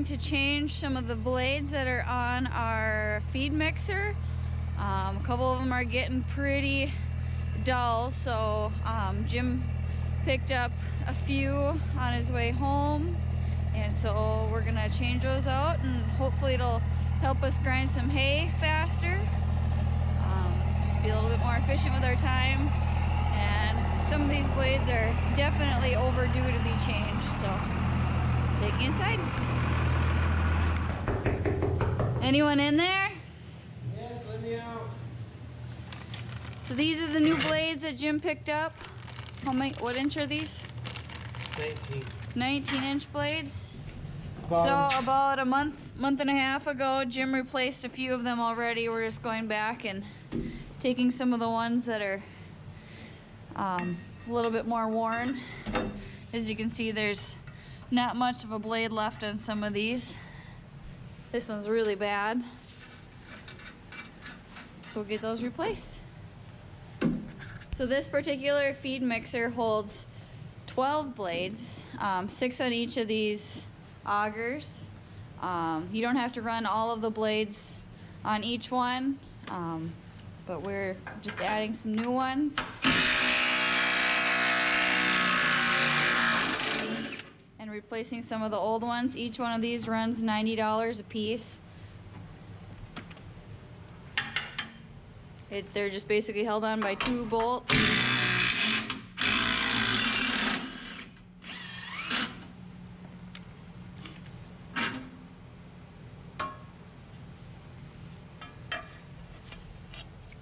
going to change some of the blades that are on our feed mixer. A couple of them are getting pretty dull, so Jim picked up a few on his way home, and so we're gonna change those out, and hopefully it'll help us grind some hay faster, just be a little bit more efficient with our time. And some of these blades are definitely overdue to be changed, so take you inside. Anyone in there? Yes, let me out. So these are the new blades that Jim picked up. How many? What inch are these? 19. 19-inch blades. So about a month and a half ago, Jim replaced a few of them already. We're just going back and taking some of the ones that are a little bit more worn. As you can see, there's not much of a blade left on some of these. This one's really bad, so we'll get those replaced. So this particular feed mixer holds 12 blades, 6 on each of these augers. You don't have to run all of the blades on each one, but we're just adding some new ones. And replacing some of the old ones. Each one of these runs $90 a piece. They're just basically held on by 2 bolts.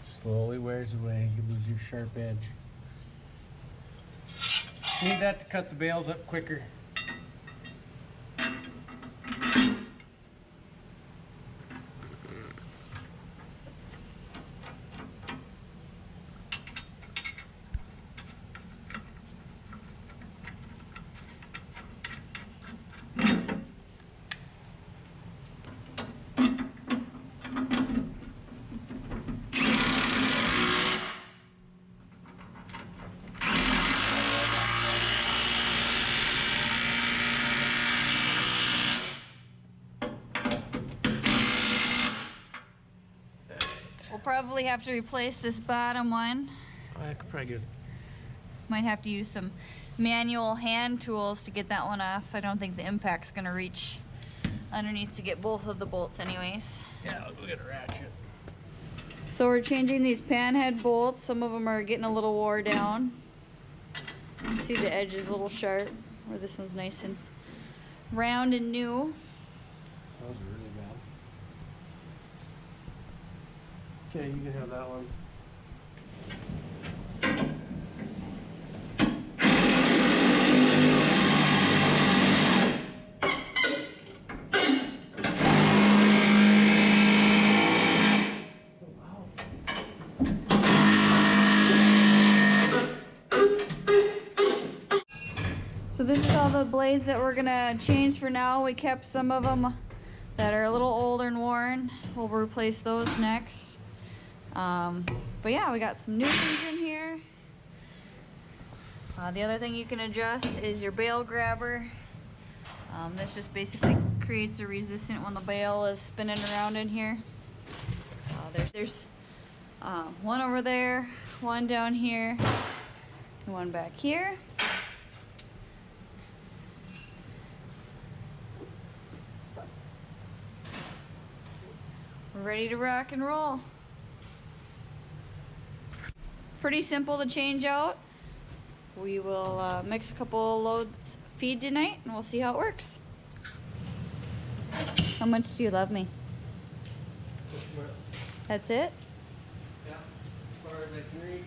Slowly wears away. You lose your sharp edge. Need that to cut the bales up quicker. We'll probably have to replace this bottom one. I could probably get. Might have to use some manual hand tools to get that one off. I don't think the impact's gonna reach underneath to get both of the bolts anyways. Yeah, I'll go get a ratchet. So we're changing these panhead bolts. Some of them are getting a little wore down. You can see the edge is a little sharp, where this one's nice and round and new. Those are really bad. Okay, you can have that one. So this is all the blades that we're gonna change for now. We kept some of them that are a little older and worn. We'll replace those next. But yeah, we got some new ones in here. The other thing you can adjust is your bale grabber. This just basically creates a resistance when the bale is spinning around in here. There's one over there, one down here, and one back here. We're ready to rock and roll. Pretty simple to change out. We will mix a couple loads of feed tonight and we'll see how it works. How much do you love me? That's it? Yeah, as far as I can reach.